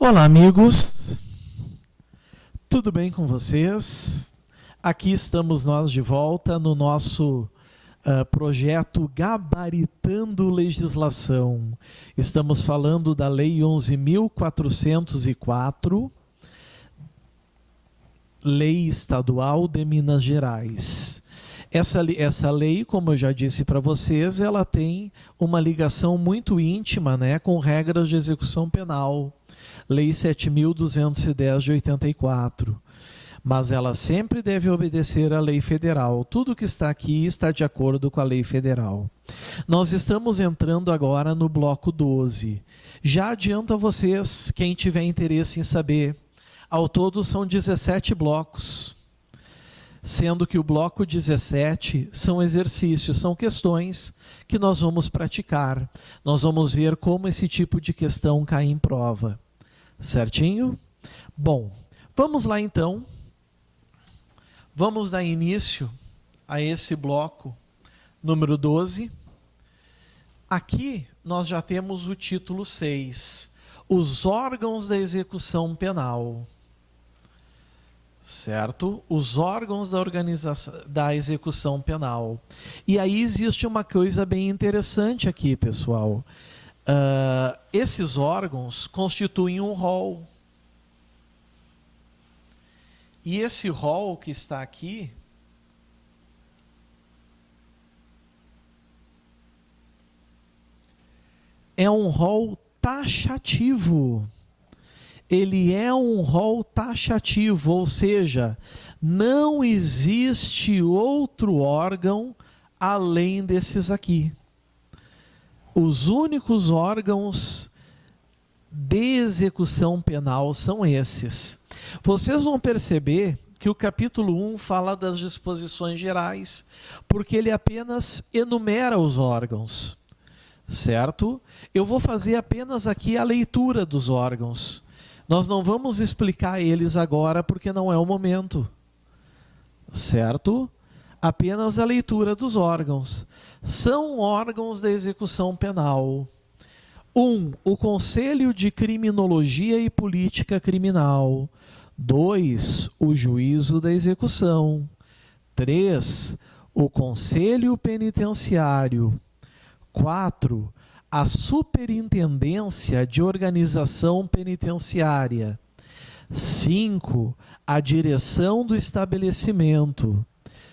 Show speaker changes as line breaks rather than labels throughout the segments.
Olá, amigos, tudo bem com vocês? Aqui estamos nós de volta no nosso projeto Gabaritando Legislação. Estamos falando da Lei 11.404, Lei Estadual de Minas Gerais. Essa lei, como eu já disse para vocês, ela tem uma ligação muito íntima, né, com regras de execução penal. Lei 7.210 de 84. Mas ela sempre deve obedecer à lei federal. Tudo que está aqui está de acordo com a lei federal. Nós estamos entrando agora no bloco 12. Já adianto a vocês, quem tiver interesse em saber, ao todo são 17 blocos. Sendo que o bloco 17 são exercícios, são questões que nós vamos praticar. Nós vamos ver como esse tipo de questão cai em prova. Certinho? Bom, vamos lá então. Vamos dar início a esse bloco número 12. Aqui nós já temos o título 6, os órgãos da execução penal. Certo? Os órgãos da execução penal. E aí existe uma coisa bem interessante aqui, pessoal. Esses órgãos constituem um rol. E esse rol que está aqui é um rol taxativo. Ele é um rol taxativo, ou seja, não existe outro órgão além desses aqui. Os únicos órgãos de execução penal são esses. Vocês vão perceber que o capítulo 1 fala das disposições gerais, porque ele apenas enumera os órgãos, certo? Eu vou fazer apenas aqui a leitura dos órgãos. Nós não vamos explicar eles agora, porque não é o momento, certo? Apenas a leitura dos órgãos. São órgãos da execução penal. 1. O Conselho de Criminologia e Política Criminal. 2. O Juízo da Execução. 3. O Conselho Penitenciário. 4. A Superintendência de Organização Penitenciária. 5. A Direção do Estabelecimento.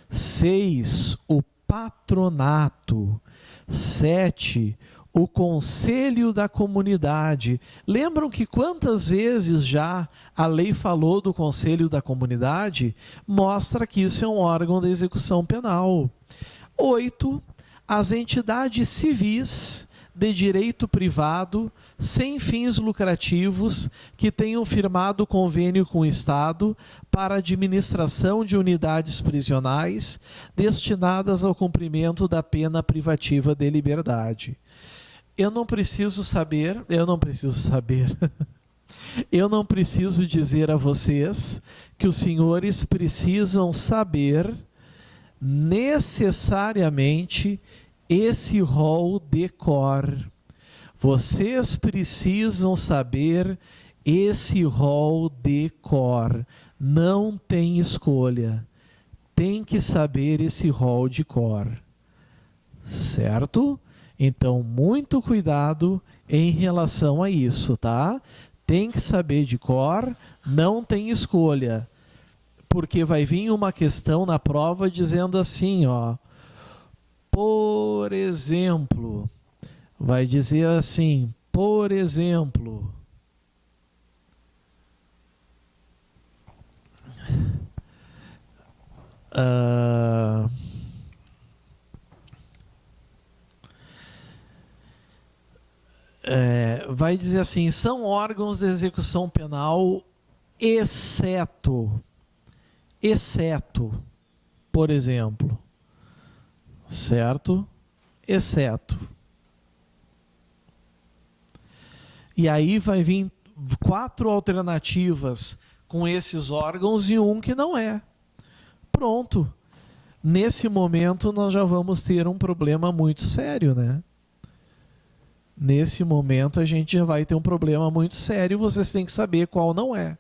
6. O Patronato. 7. O Conselho da Comunidade. Lembram que quantas vezes já a lei falou do Conselho da Comunidade? Mostra que isso é um órgão da execução penal. 8. As entidades civis de direito privado, sem fins lucrativos, que tenham firmado convênio com o Estado para administração de unidades prisionais destinadas ao cumprimento da pena privativa de liberdade. Eu não preciso dizer a vocês que os senhores precisam saber necessariamente esse rol de cor. Vocês precisam saber esse rol de cor. Não tem escolha. Tem que saber esse rol de cor. Certo? Então, muito cuidado em relação a isso, tá? Tem que saber de cor, não tem escolha. Porque vai vir uma questão na prova dizendo assim, ó. Por exemplo, vai dizer assim, por exemplo, vai dizer assim, são órgãos de execução penal, exceto, por exemplo. Certo? Exceto. E aí vai vir 4 alternativas com esses órgãos e um que não é. Pronto. Nesse momento nós já vamos ter um problema muito sério, né? Nesse momento a gente já vai ter um problema muito sério, vocês têm que saber qual não é.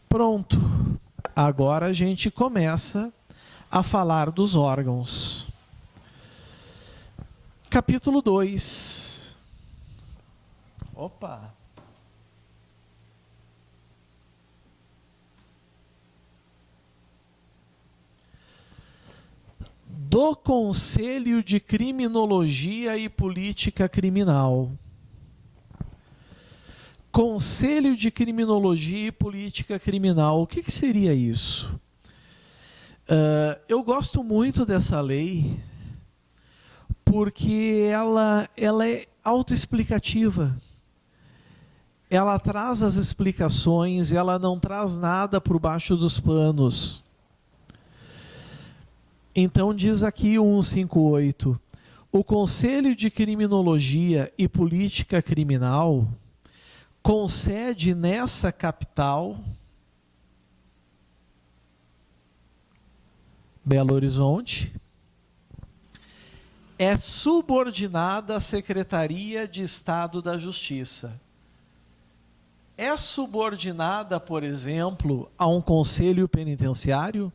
Pronto. Agora a gente começa a falar dos órgãos. Capítulo 2. Opa! Do Conselho de Criminologia e Política Criminal. Conselho de Criminologia e Política Criminal. O que seria isso? Eu gosto muito dessa lei porque ela é autoexplicativa. Ela traz as explicações, ela não traz nada por baixo dos panos. Então diz aqui o 158, o Conselho de Criminologia e Política Criminal concede nessa capital, Belo Horizonte, é subordinada à Secretaria de Estado da Justiça. É subordinada, por exemplo, a um conselho penitenciário?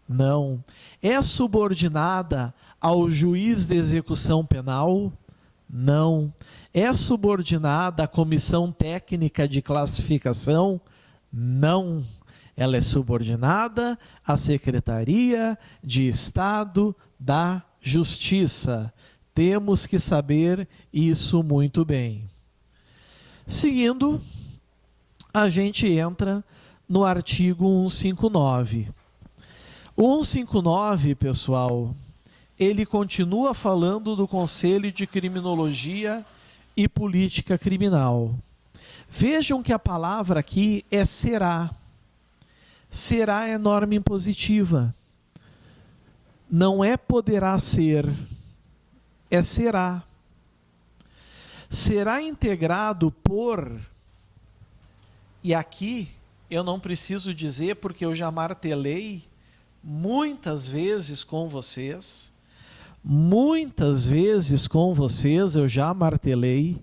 Não. É subordinada ao juiz de execução penal? Não. É subordinada à comissão técnica de classificação? Não. Ela é subordinada à Secretaria de Estado da Justiça. Temos que saber isso muito bem. Seguindo, a gente entra no artigo 159. O 159, pessoal, ele continua falando do Conselho de Criminologia e Política Criminal. Vejam que a palavra aqui é será. Será é norma impositiva. Não é poderá ser, é será. Será integrado por, e aqui eu não preciso dizer porque eu já martelei muitas vezes com vocês eu já martelei,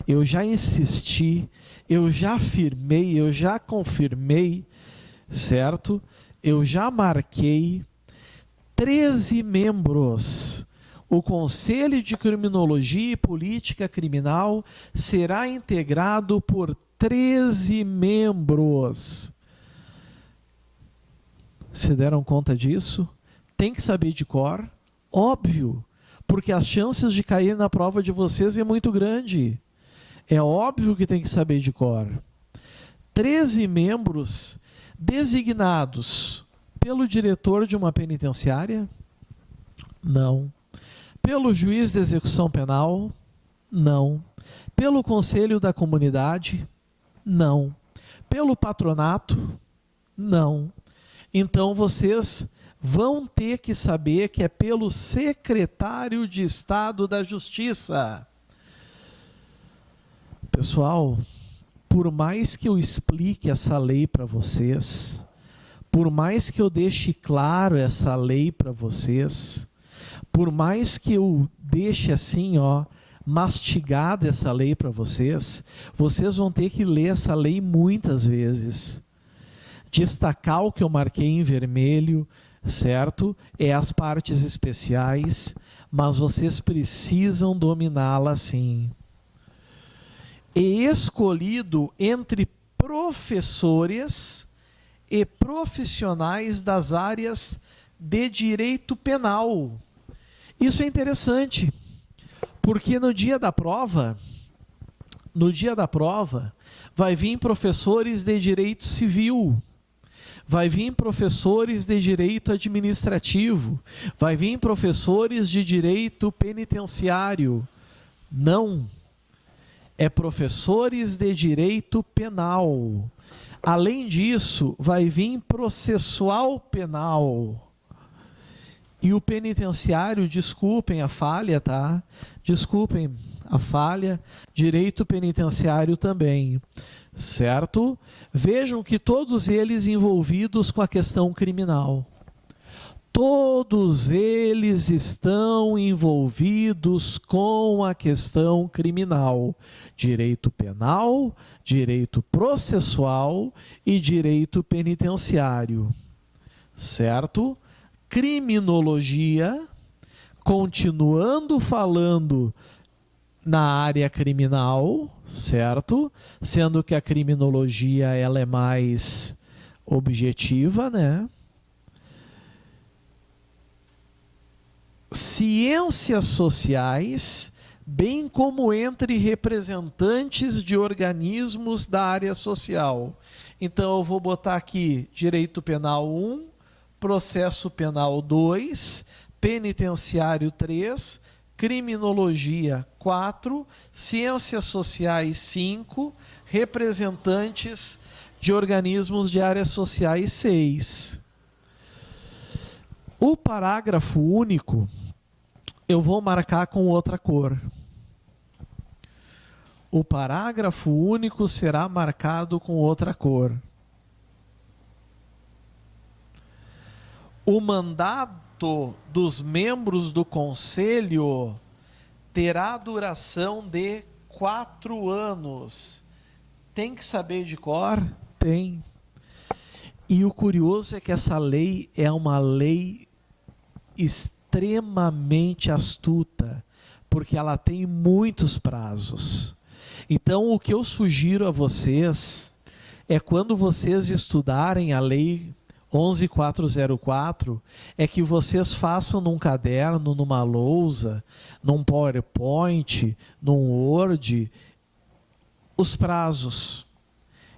eu já insisti, eu já afirmei, eu já confirmei, certo? Eu já marquei 13 membros. O Conselho de Criminologia e Política Criminal será integrado por 13 membros. Se deram conta disso? Tem que saber de cor, óbvio, porque as chances de cair na prova de vocês é muito grande. É óbvio que tem que saber de cor. 13 membros designados pelo diretor de uma penitenciária? Não. Pelo juiz de execução penal? Não. Pelo conselho da comunidade? Não. Pelo patronato? Não. Então vocês vão ter que saber que é pelo secretário de Estado da Justiça. Pessoal, por mais que eu explique essa lei para vocês, por mais que eu deixe claro essa lei para vocês, por mais que eu deixe assim, ó, mastigada essa lei para vocês, vocês vão ter que ler essa lei muitas vezes. Destacar o que eu marquei em vermelho, certo? É as partes especiais, mas vocês precisam dominá-la sim. E escolhido entre professores e profissionais das áreas de direito penal. Isso é interessante, porque no dia da prova, vai vir professores de direito civil, vai vir professores de direito administrativo, vai vir professores de direito penitenciário. Não, é professores de direito penal. Além disso, vai vir processual penal. E o penitenciário, desculpem a falha, tá? Desculpem a falha, direito penitenciário também, certo? Vejam que todos eles envolvidos com a questão criminal. Todos eles estão envolvidos com a questão criminal. Direito penal, direito processual e direito penitenciário. Certo? Criminologia, continuando falando na área criminal, certo? Sendo que a criminologia ela é mais objetiva, né? Ciências sociais, bem como entre representantes de organismos da área social. Então eu vou botar aqui direito penal 1, processo penal 2, penitenciário 3, criminologia 4, ciências sociais 5, representantes de organismos de áreas sociais 6. O parágrafo único eu vou marcar com outra cor. O parágrafo único será marcado com outra cor. O mandato dos membros do conselho terá duração de 4 anos. Tem que saber de cor? Tem. E o curioso é que essa lei é uma lei extremamente astuta, porque ela tem muitos prazos. Então, o que eu sugiro a vocês é, quando vocês estudarem a lei 11.404, é que vocês façam num caderno, numa lousa, num PowerPoint, num Word, os prazos.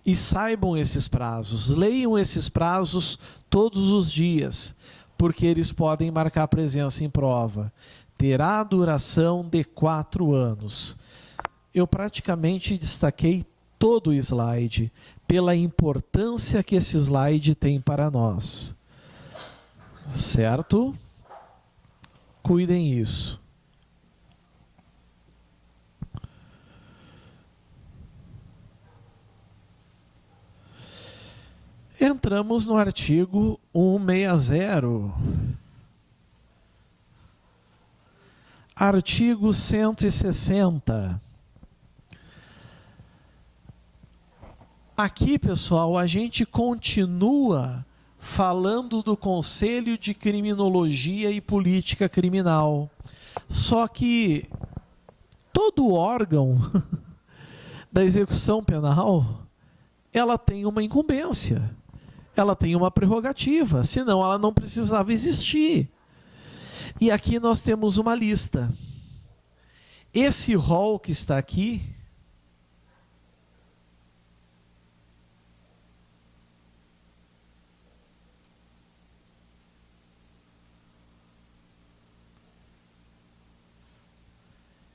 E saibam esses prazos, leiam esses prazos todos os dias, porque eles podem marcar presença em prova. Terá duração de 4 anos. Eu praticamente destaquei todo o slide, pela importância que esse slide tem para nós. Certo? Cuidem isso. Entramos no artigo 160. Artigo 160. Aqui, pessoal, a gente continua falando do Conselho de Criminologia e Política Criminal. Só que todo órgão da execução penal, ela tem uma incumbência. Ela tem uma prerrogativa, senão ela não precisava existir. E aqui nós temos uma lista. Esse rol que está aqui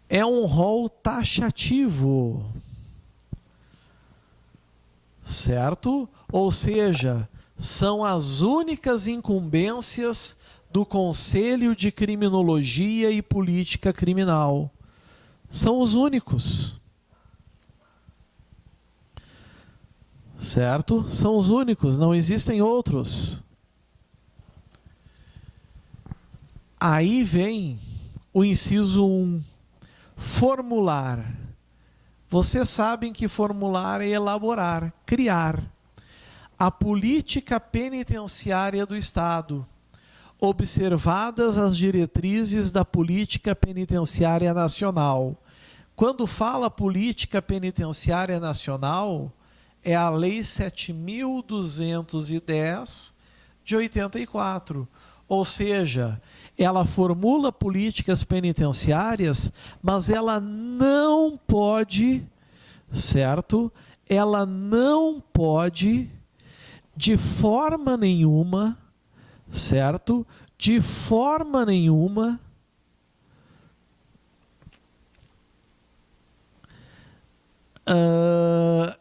é um rol taxativo, certo? Ou seja, são as únicas incumbências do Conselho de Criminologia e Política Criminal. São os únicos. Certo? São os únicos, não existem outros. Aí vem o inciso 1. Formular. Vocês sabem que formular é elaborar, criar a política penitenciária do Estado, observadas as diretrizes da política penitenciária nacional. Quando fala política penitenciária nacional, é a Lei 7.210 de 84. Ou seja, ela formula políticas penitenciárias, mas ela não pode, certo? Ela não pode, de forma nenhuma, certo? De forma nenhuma,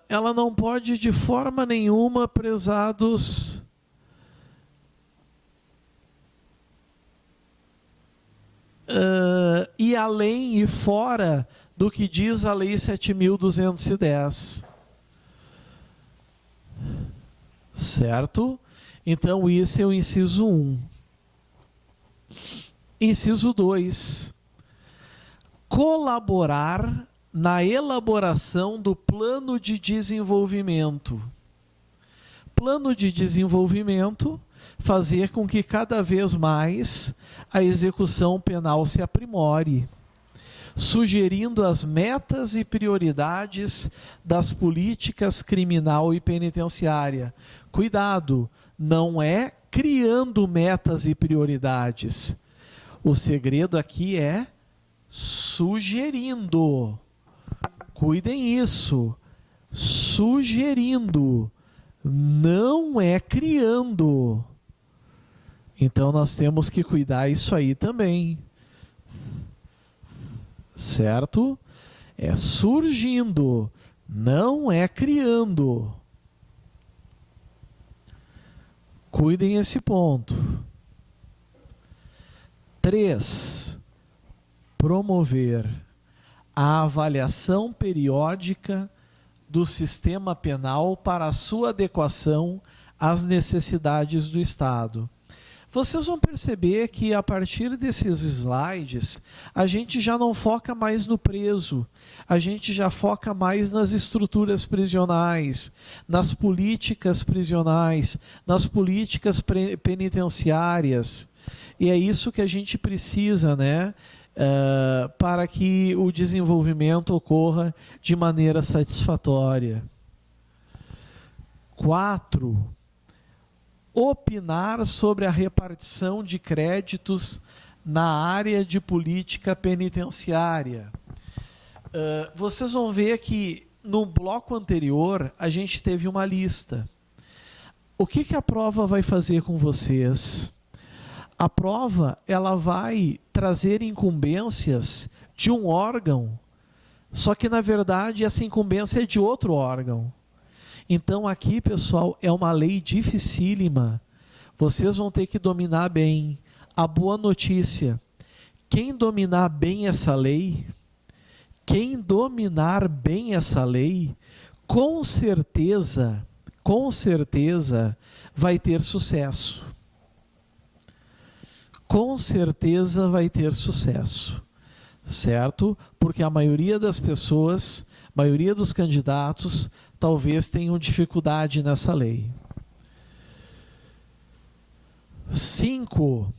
ela não pode, de forma nenhuma, prezados, ir além e fora do que diz a Lei 7.210. certo? Então, isso é o inciso 1. Inciso 2. Colaborar na elaboração do plano de desenvolvimento. Plano de desenvolvimento, fazer com que cada vez mais a execução penal se aprimore, sugerindo as metas e prioridades das políticas criminal e penitenciária. Cuidado, não é criando metas e prioridades. O segredo aqui é sugerindo. Cuidem isso. Sugerindo. Não é criando. Então nós temos que cuidar isso aí também. Certo? É surgindo, não é criando. Cuidem esse ponto. 3. Promover a avaliação periódica do sistema penal para a sua adequação às necessidades do Estado. Vocês vão perceber que a partir desses slides, a gente já não foca mais no preso, a gente já foca mais nas estruturas prisionais, nas políticas prisionais, nas políticas penitenciárias. E é isso que a gente precisa, né? Para que o desenvolvimento ocorra de maneira satisfatória. 4. Opinar sobre a repartição de créditos na área de política penitenciária. Vocês vão ver que no bloco anterior a gente teve uma lista. O que a prova vai fazer com vocês? A prova, ela vai trazer incumbências de um órgão, só que na verdade essa incumbência é de outro órgão. Então aqui, pessoal, é uma lei dificílima. Vocês vão ter que dominar bem. A boa notícia, quem dominar bem essa lei, com certeza vai ter sucesso. Com certeza vai ter sucesso, certo? Porque a maioria das pessoas, a maioria dos candidatos, talvez tenham dificuldade nessa lei. 5.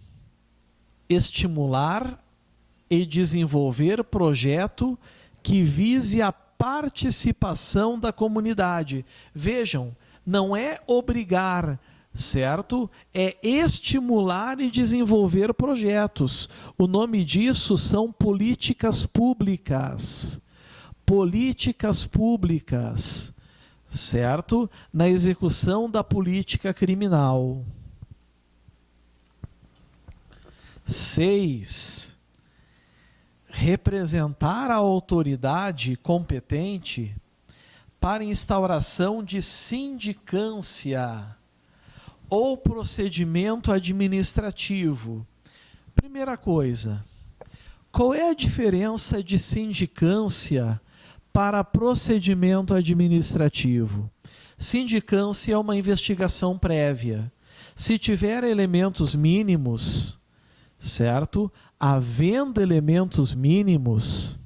Estimular e desenvolver projeto que vise a participação da comunidade. Vejam, não é obrigar, certo? É estimular e desenvolver projetos. O nome disso são políticas públicas. Políticas públicas, certo? Na execução da política criminal. 6. Representar a autoridade competente para instauração de sindicância ou procedimento administrativo. Primeira coisa, qual é a diferença de sindicância para procedimento administrativo? Sindicância é uma investigação prévia. Se tiver elementos mínimos, certo? Havendo elementos mínimos,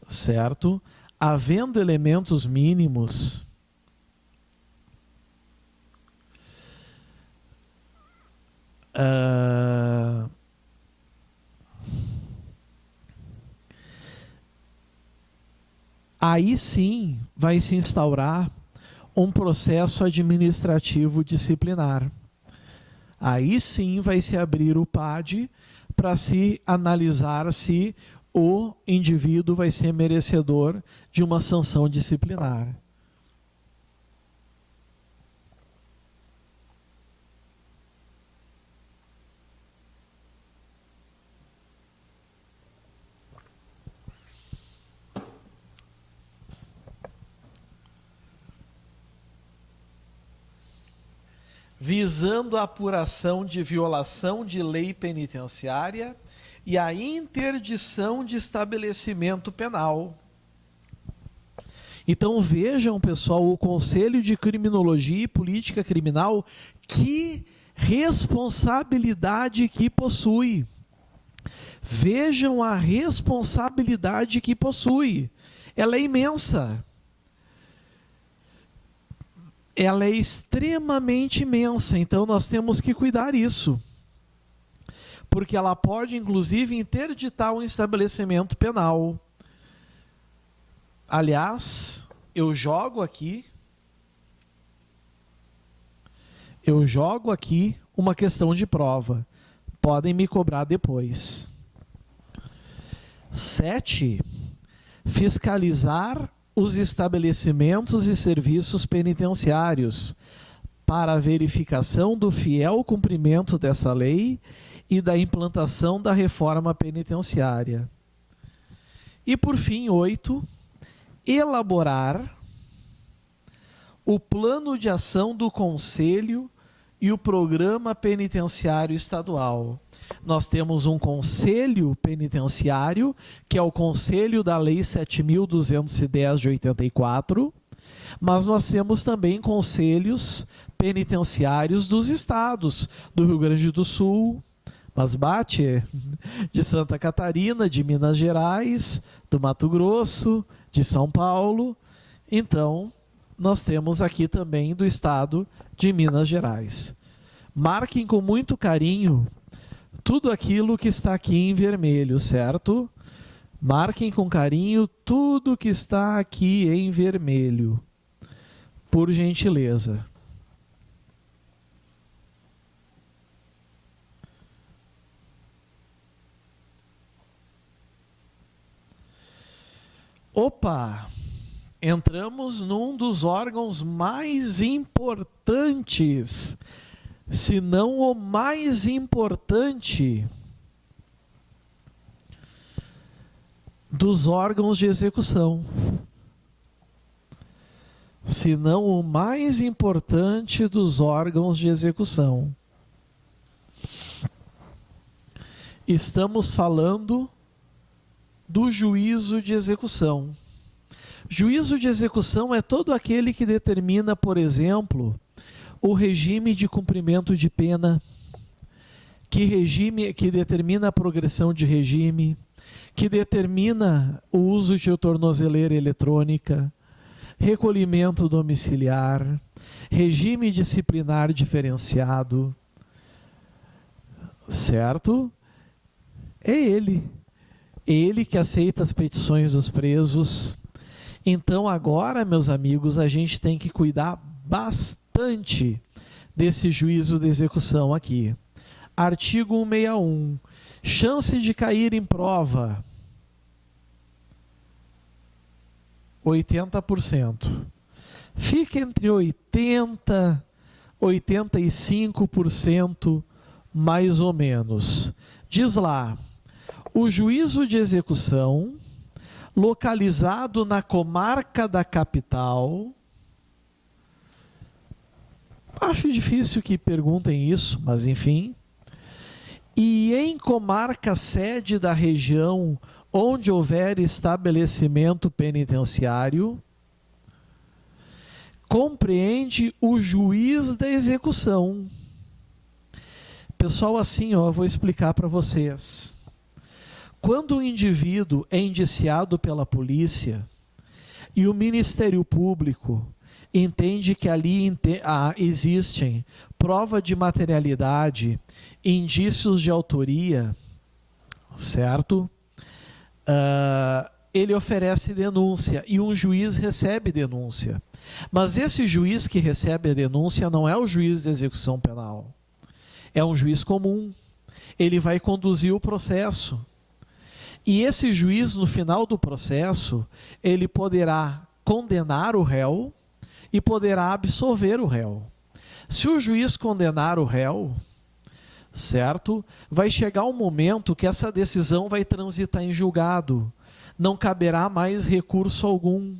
certo? Havendo elementos mínimos, aí sim vai se instaurar um processo administrativo disciplinar. Aí sim vai se abrir o PAD para se analisar se o indivíduo vai ser merecedor de uma sanção disciplinar. Visando a apuração de violação de lei penitenciária e a interdição de estabelecimento penal. Então vejam, pessoal, o Conselho de Criminologia e Política Criminal, que responsabilidade que possui. Vejam a responsabilidade que possui. Ela é imensa. Ela é extremamente imensa, então nós temos que cuidar disso. Porque ela pode, inclusive, interditar um estabelecimento penal. Aliás, eu jogo aqui uma questão de prova. Podem me cobrar depois. 7. Fiscalizar os estabelecimentos e serviços penitenciários para a verificação do fiel cumprimento dessa lei e da implantação da reforma penitenciária. E, por fim, 8. Elaborar o plano de ação do Conselho e o programa penitenciário estadual. Nós temos um conselho penitenciário, que é o Conselho da Lei 7.210 de 84, mas nós temos também conselhos penitenciários dos estados, do Rio Grande do Sul, Masbate, de Santa Catarina, de Minas Gerais, do Mato Grosso, de São Paulo. Então, nós temos aqui também do estado de Minas Gerais. Marquem com muito carinho tudo aquilo que está aqui em vermelho, certo? Marquem com carinho tudo que está aqui em vermelho, por gentileza. Opa! Entramos num dos órgãos mais importantes, se não o mais importante dos órgãos de execução. Se não o mais importante dos órgãos de execução. Estamos falando do juízo de execução. Juízo de execução é todo aquele que determina, por exemplo, o regime de cumprimento de pena, que determina a progressão de regime, que determina o uso de tornozeleira eletrônica, recolhimento domiciliar, regime disciplinar diferenciado, certo? É ele que aceita as petições dos presos. Então agora, meus amigos, a gente tem que cuidar bastante desse juízo de execução aqui. Artigo 161. Chance de cair em prova. 80%. Fica entre 80% e 85%, mais ou menos. Diz lá, o juízo de execução, localizado na comarca da capital. Acho difícil que perguntem isso, mas enfim. E em comarca sede da região onde houver estabelecimento penitenciário, compreende o juiz da execução. Pessoal, assim, eu vou explicar para vocês. Quando um indivíduo é indiciado pela polícia e o Ministério Público entende que ali existem prova de materialidade, indícios de autoria, certo? Ele oferece denúncia e um juiz recebe denúncia. Mas esse juiz que recebe a denúncia não é o juiz de execução penal. É um juiz comum. Ele vai conduzir o processo. E esse juiz, no final do processo, ele poderá condenar o réu e poderá absolver o réu. Se o juiz condenar o réu, certo? Vai chegar um momento que essa decisão vai transitar em julgado. Não caberá mais recurso algum.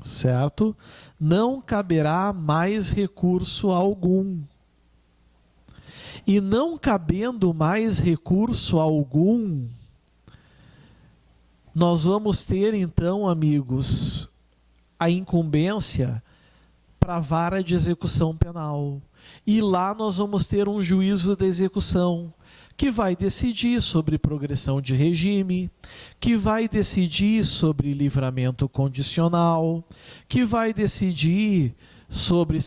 Certo? Não caberá mais recurso algum. E não cabendo mais recurso algum, nós vamos ter então, amigos, a incumbência para a vara de execução penal. E lá nós vamos ter um juízo da execução, que vai decidir sobre progressão de regime, que vai decidir sobre livramento condicional, que vai decidir sobre,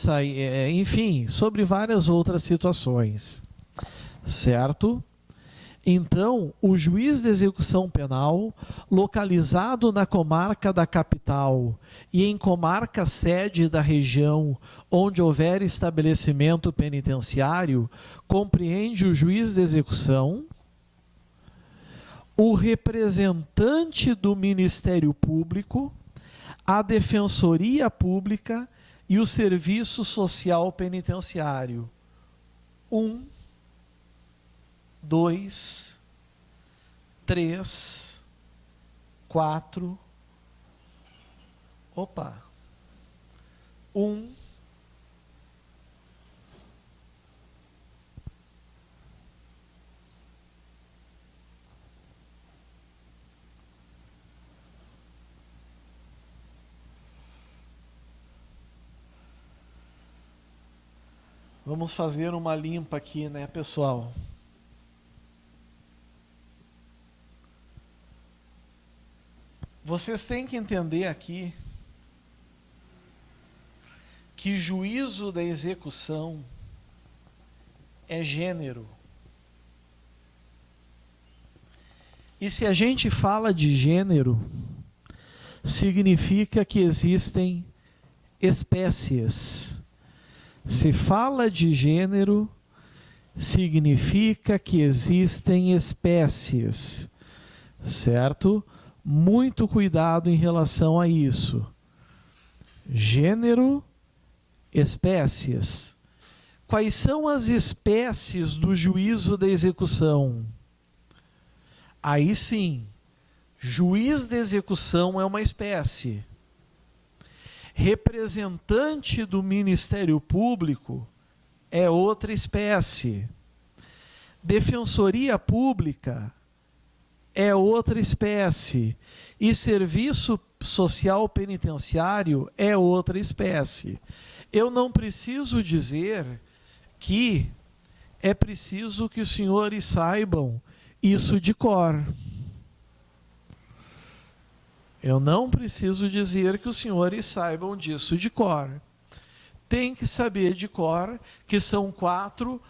enfim, sobre várias outras situações, certo? Então, o juiz de execução penal, localizado na comarca da capital e em comarca sede da região onde houver estabelecimento penitenciário, compreende o juiz de execução, o representante do Ministério Público, a Defensoria Pública e o Serviço Social Penitenciário. 2, 3, 4. Opa. 1. Vamos fazer uma limpa aqui, né, pessoal? Vocês têm que entender aqui que juízo da execução é gênero. E se a gente fala de gênero, significa que existem espécies. Se fala de gênero, significa que existem espécies, certo? Muito cuidado em relação a isso. Gênero, espécies. Quais são as espécies do juízo da execução? Aí sim, juiz de execução é uma espécie. Representante do Ministério Público é outra espécie. Defensoria Pública é outra espécie. E Serviço Social Penitenciário é outra espécie. Eu não preciso dizer que é preciso que os senhores saibam isso de cor. Eu não preciso dizer que os senhores saibam disso de cor. Tem que saber de cor que são 4,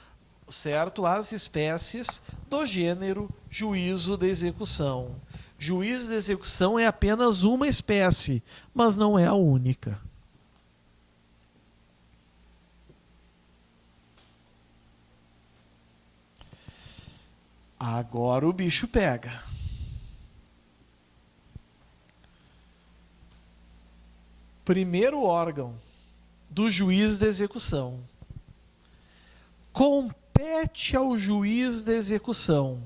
certo, as espécies do gênero juízo de execução. Juízo de execução é apenas uma espécie, mas não é a única. Agora o bicho pega. Primeiro órgão do juiz de execução. Compete ao juiz de execução,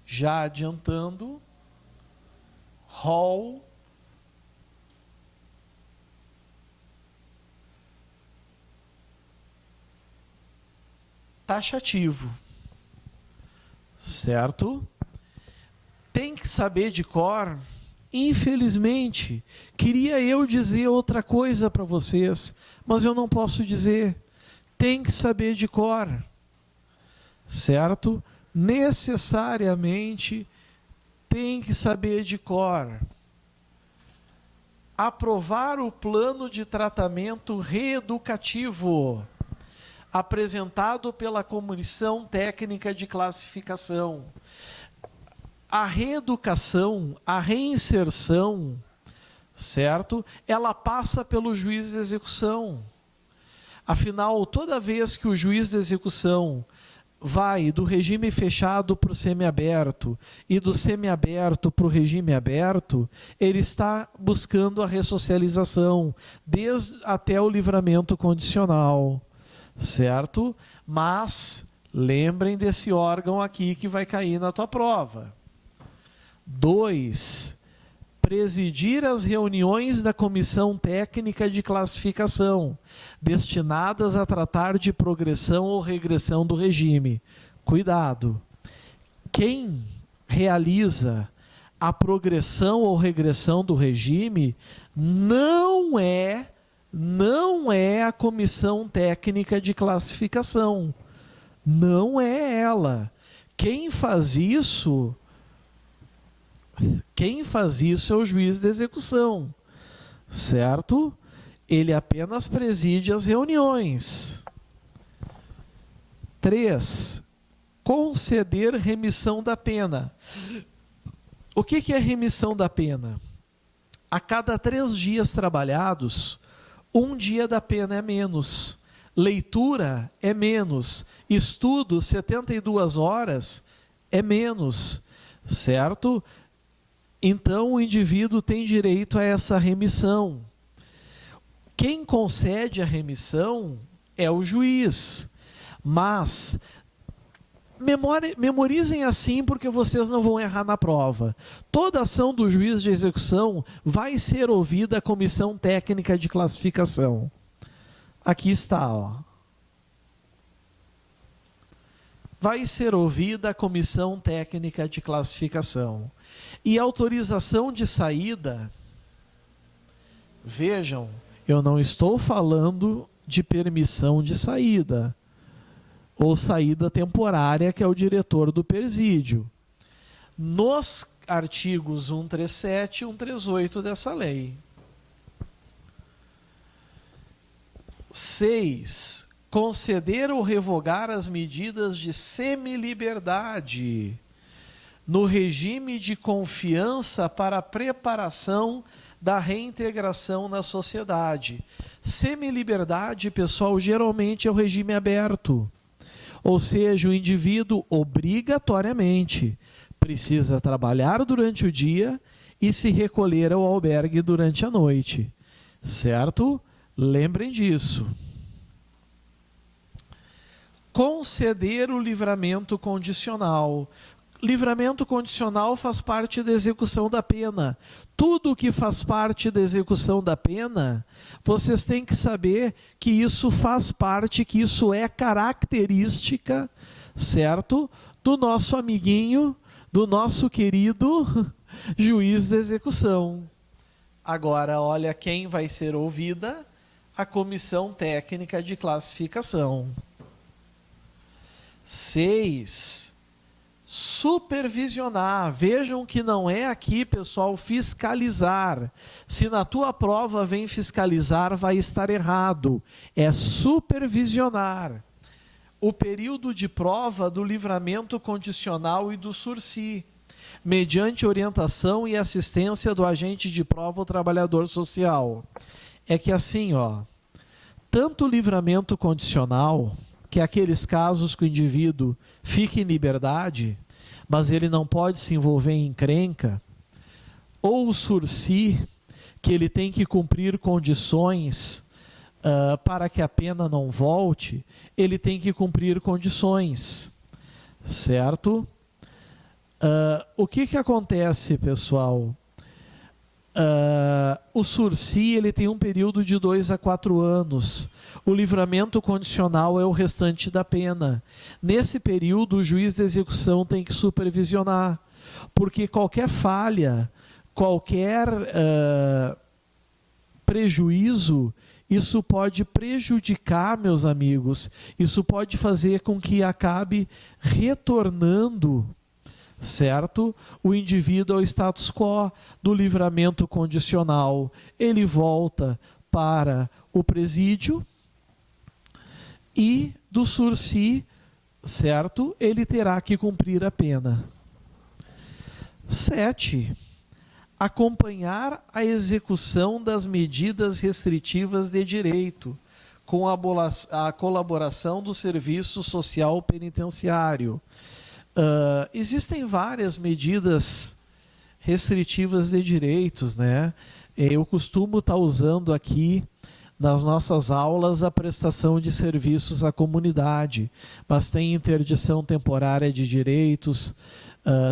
já adiantando, rol taxativo, certo? Tem que saber de cor. Infelizmente, queria eu dizer outra coisa para vocês, mas eu não posso dizer. Tem que saber de cor, certo? Necessariamente tem que saber de cor. Aprovar o plano de tratamento reeducativo apresentado pela Comissão Técnica de Classificação. A reeducação, a reinserção, certo? Ela passa pelo juiz de execução. Afinal, toda vez que o juiz de execução vai do regime fechado para o semiaberto e do semiaberto para o regime aberto, ele está buscando a ressocialização, desde até o livramento condicional, certo? Mas lembrem desse órgão aqui que vai cair na tua prova. 2. presidir as reuniões da Comissão Técnica de Classificação, destinadas a tratar de progressão ou regressão do regime. Cuidado! Quem realiza a progressão ou regressão do regime não é a Comissão Técnica de Classificação. Não é ela. Quem faz isso é o juiz de execução, certo? Ele apenas preside as reuniões. 3. Conceder remissão da pena. O que é remissão da pena? A cada 3 dias trabalhados, 1 dia da pena é menos. Leitura é menos. Estudo, 72 horas, é menos. Certo? Então, o indivíduo tem direito a essa remissão. Quem concede a remissão é o juiz. Mas memorizem assim, porque vocês não vão errar na prova. Toda ação do juiz de execução vai ser ouvida a Comissão Técnica de Classificação. Aqui está, ó. Vai ser ouvida a Comissão Técnica de Classificação. E autorização de saída, vejam, eu não estou falando de permissão de saída, ou saída temporária, que é o diretor do presídio. Nos artigos 137 e 138 dessa lei. 6. Conceder ou revogar as medidas de semiliberdade no regime de confiança para a preparação da reintegração na sociedade. Semiliberdade, pessoal, geralmente é o regime aberto. Ou seja, o indivíduo obrigatoriamente precisa trabalhar durante o dia e se recolher ao albergue durante a noite. Certo? Lembrem disso. Conceder o livramento condicional. Livramento condicional faz parte da execução da pena. Tudo que faz parte da execução da pena, vocês têm que saber que isso faz parte, que isso é característica, certo? Do nosso amiguinho, do nosso querido juiz de execução. Agora, olha quem vai ser ouvida: a Comissão Técnica de Classificação. 6. Supervisionar. Vejam que não é aqui, pessoal, fiscalizar. Se na tua prova vem fiscalizar, vai estar errado. É supervisionar. O período de prova do livramento condicional e do sursi, mediante orientação e assistência do agente de prova ou trabalhador social. É que assim, ó, tanto o livramento condicional, que é aqueles casos que o indivíduo fica em liberdade, mas ele não pode se envolver em encrenca, ou o sursi, que ele tem que cumprir condições para que a pena não volte, ele tem que cumprir condições, certo? O que acontece, pessoal? O sursi, ele tem um período de 2 a 4 anos. O livramento condicional é o restante da pena. Nesse período, o juiz de execução tem que supervisionar, porque qualquer falha, qualquer prejuízo, isso pode prejudicar, meus amigos, isso pode fazer com que acabe retornando, certo? O indivíduo ao status quo do livramento condicional. Ele volta para o presídio, e do sursi, certo? Ele terá que cumprir a pena. 7. Acompanhar a execução das medidas restritivas de direito, com a colaboração do Serviço Social Penitenciário. Existem várias medidas restritivas de direitos, né? Eu costumo estar usando aqui nas nossas aulas a prestação de serviços à comunidade, mas tem interdição temporária de direitos,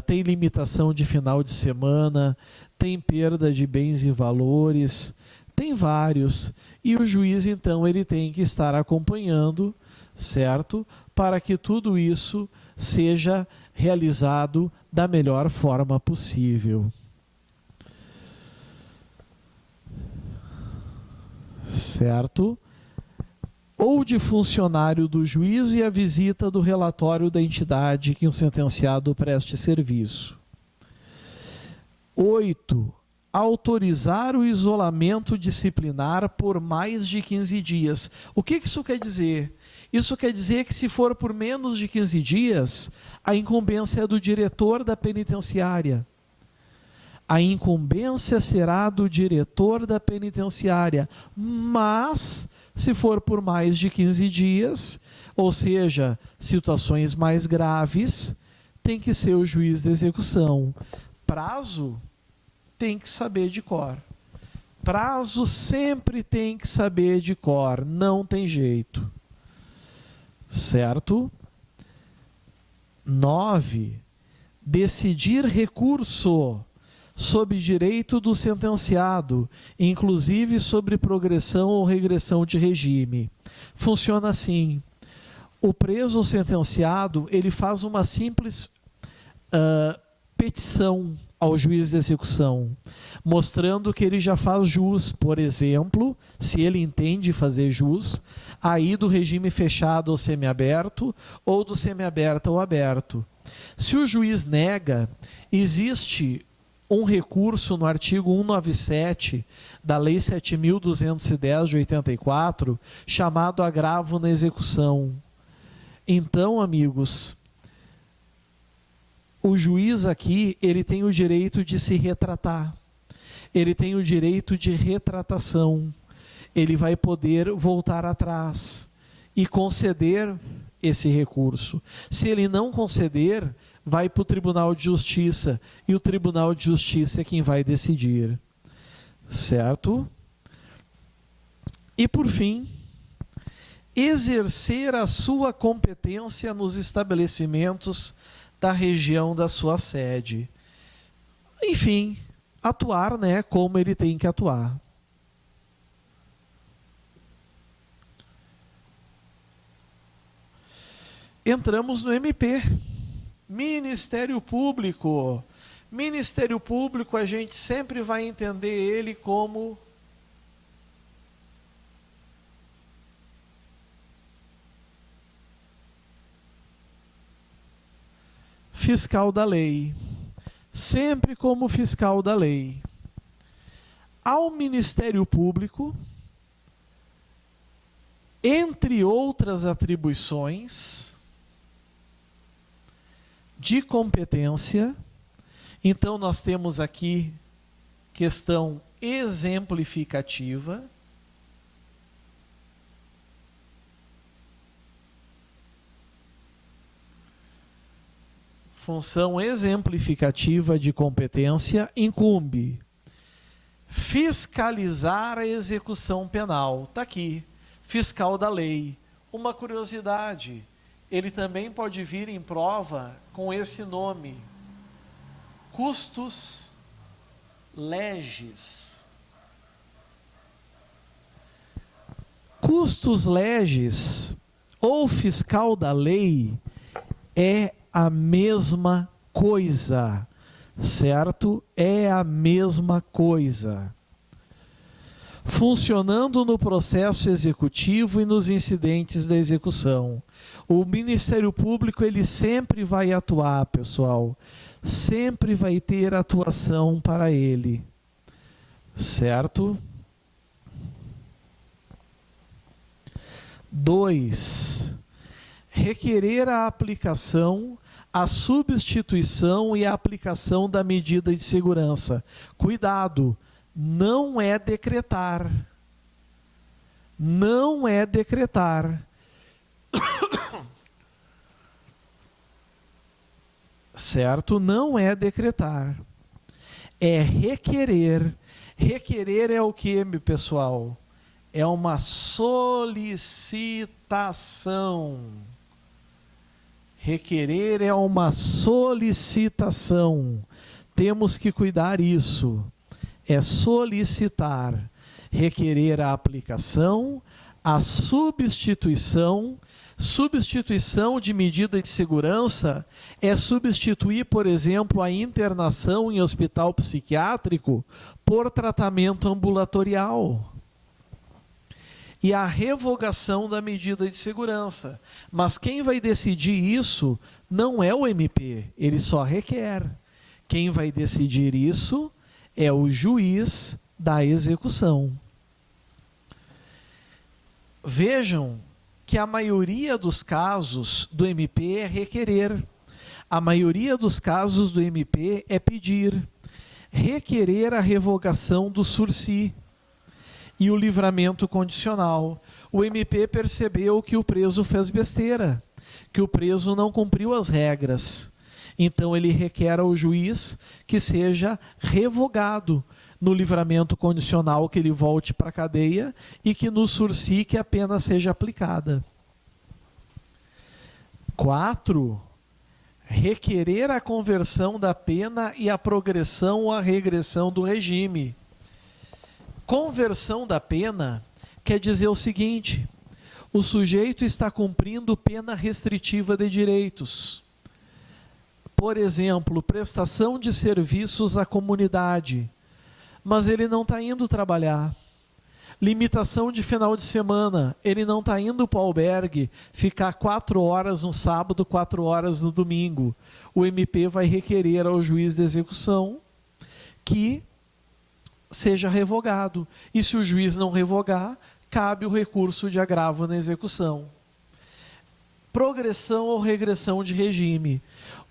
tem limitação de final de semana, tem perda de bens e valores, tem vários. E o juiz, então, ele tem que estar acompanhando, certo? Para que tudo isso seja realizado da melhor forma possível. Certo? Ou de funcionário do juízo e a visita do relatório da entidade que o sentenciado preste serviço. 8. Autorizar o isolamento disciplinar por mais de 15 dias. O que isso quer dizer? Isso quer dizer que, se for por menos de 15 dias, a incumbência é do diretor da penitenciária. A incumbência será do diretor da penitenciária, mas, se for por mais de 15 dias, ou seja, situações mais graves, tem que ser o juiz de execução. Prazo, tem que saber de cor. Prazo sempre tem que saber de cor, não tem jeito. Certo? 9. Decidir recurso sob direito do sentenciado, inclusive sobre progressão ou regressão de regime. Funciona assim: o preso ou sentenciado, ele faz uma simples petição ao juiz de execução, mostrando que ele já faz jus, por exemplo, se ele entende fazer jus, aí do regime fechado ao semiaberto, ou do semiaberto ao aberto. Se o juiz nega, existe um recurso no artigo 197 da Lei 7.210 de 84, chamado agravo na execução. Então, amigos, o juiz aqui, ele tem o direito de se retratar. Ele tem o direito de retratação. Ele vai poder voltar atrás e conceder esse recurso. Se ele não conceder, vai para o Tribunal de Justiça, e o Tribunal de Justiça é quem vai decidir. Certo? E, por fim, exercer a sua competência nos estabelecimentos da região da sua sede. Enfim, atuar, né, como ele tem que atuar. Entramos no MP. Ministério Público. Ministério Público, a gente sempre vai entender ele como fiscal da lei. Sempre como fiscal da lei. Ao Ministério Público, entre outras atribuições de competência, então nós temos aqui questão exemplificativa, função exemplificativa de competência, incumbe fiscalizar a execução penal. Está aqui, fiscal da lei. Uma curiosidade, ele também pode vir em prova com esse nome: custos legis. Custos legis ou fiscal da lei é a mesma coisa, certo? É a mesma coisa. Funcionando no processo executivo e nos incidentes da execução. O Ministério Público, ele sempre vai atuar, pessoal. Sempre vai ter atuação para ele. Certo? 2. Requerer a aplicação, a substituição e a aplicação da medida de segurança. Cuidado! Não é decretar. Não é decretar. Certo? Não é decretar. É requerer. Requerer é o que, pessoal? É uma solicitação. Requerer é uma solicitação. Temos que cuidar isso. É solicitar. Requerer a aplicação, a substituição. Substituição de medida de segurança é substituir, por exemplo, a internação em hospital psiquiátrico por tratamento ambulatorial. E a revogação da medida de segurança. Mas quem vai decidir isso não é o MP, ele só requer. Quem vai decidir isso é o juiz da execução. Vejam que a maioria dos casos do MP é requerer. A maioria dos casos do MP é pedir. Requerer a revogação do sursi e o livramento condicional. O MP percebeu que o preso fez besteira, que o preso não cumpriu as regras. Então ele requer ao juiz que seja revogado no livramento condicional, que ele volte para a cadeia, e que no sursi que a pena seja aplicada. 4. Requerer a conversão da pena e a progressão ou a regressão do regime. Conversão da pena quer dizer o seguinte: o sujeito está cumprindo pena restritiva de direitos. Por exemplo, prestação de serviços à comunidade, mas ele não está indo trabalhar. Limitação de final de semana, ele não está indo para o albergue ficar 4 horas no sábado, 4 horas no domingo. O MP vai requerer ao juiz de execução que seja revogado. E se o juiz não revogar, cabe o recurso de agravo na execução. Progressão ou regressão de regime.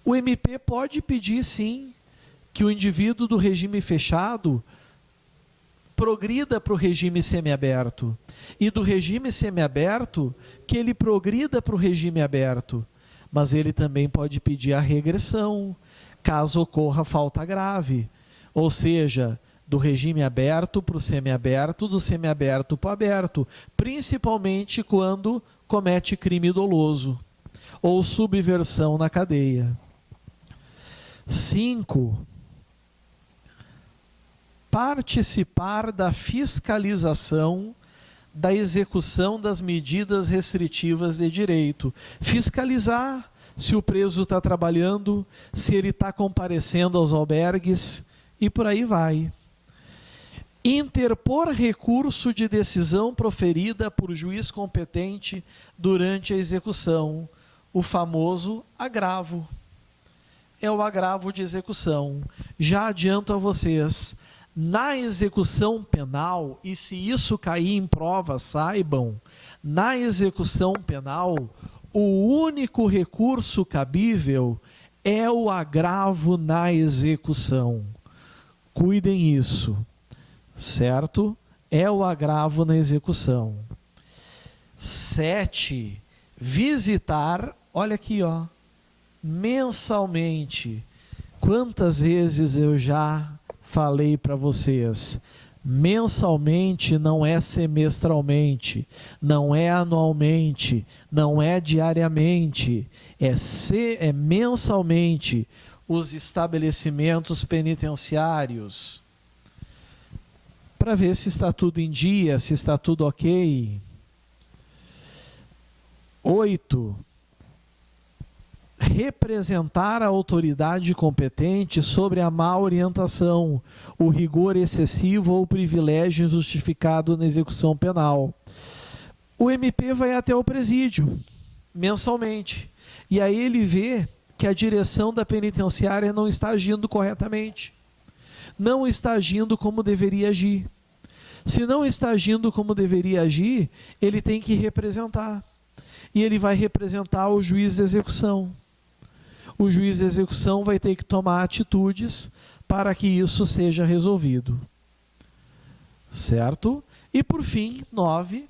O MP pode pedir, sim, que o indivíduo do regime fechado progrida para o regime semiaberto. E do regime semiaberto, que ele progrida para o regime aberto. Mas ele também pode pedir a regressão, caso ocorra falta grave. Ou seja, do regime aberto para o semiaberto, do semiaberto para o aberto, principalmente quando comete crime doloso ou subversão na cadeia. 5. Participar da fiscalização da execução das medidas restritivas de direito. Fiscalizar se o preso está trabalhando, se ele está comparecendo aos albergues e por aí vai. Interpor recurso de decisão proferida por juiz competente durante a execução, o famoso agravo. É o agravo de execução. Já adianto a vocês, na execução penal, e se isso cair em prova, saibam, na execução penal, o único recurso cabível é o agravo na execução. Cuidem isso. Certo? É o agravo na execução. 7. Visitar, olha aqui, ó, mensalmente. Quantas vezes eu já falei para vocês? Mensalmente não é semestralmente, não é anualmente, não é diariamente, é mensalmente. Os estabelecimentos penitenciários, para ver se está tudo em dia, se está tudo ok. 8. Representar a autoridade competente sobre a má orientação, o rigor excessivo ou o privilégio injustificado na execução penal. O MP vai até o presídio, mensalmente, e aí ele vê que a direção da penitenciária não está agindo corretamente, não está agindo como deveria agir. Se não está agindo como deveria agir, ele tem que representar. E ele vai representar o juiz de execução. O juiz de execução vai ter que tomar atitudes para que isso seja resolvido. Certo? E por fim, 9,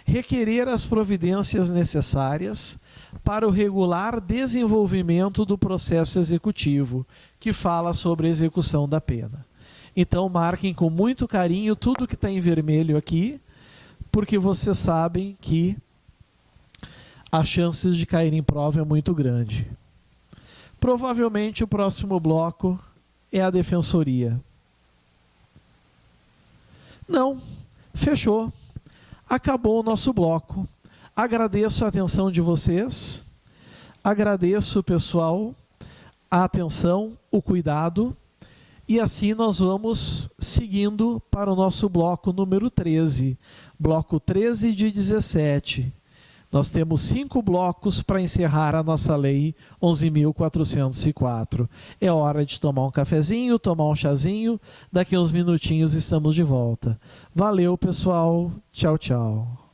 requerer as providências necessárias para o regular desenvolvimento do processo executivo, que fala sobre a execução da pena. Então marquem com muito carinho tudo que está em vermelho aqui, porque vocês sabem que as chances de cair em prova é muito grande. Provavelmente o próximo bloco é a defensoria. Não, fechou. Acabou o nosso bloco. Agradeço a atenção de vocês. Agradeço, pessoal, a atenção, o cuidado. E assim nós vamos seguindo para o nosso bloco número 13. Bloco 13 de 17. Nós temos 5 blocos para encerrar a nossa lei 11.404. É hora de tomar um cafezinho, tomar um chazinho. Daqui a uns minutinhos estamos de volta. Valeu, pessoal. Tchau, tchau.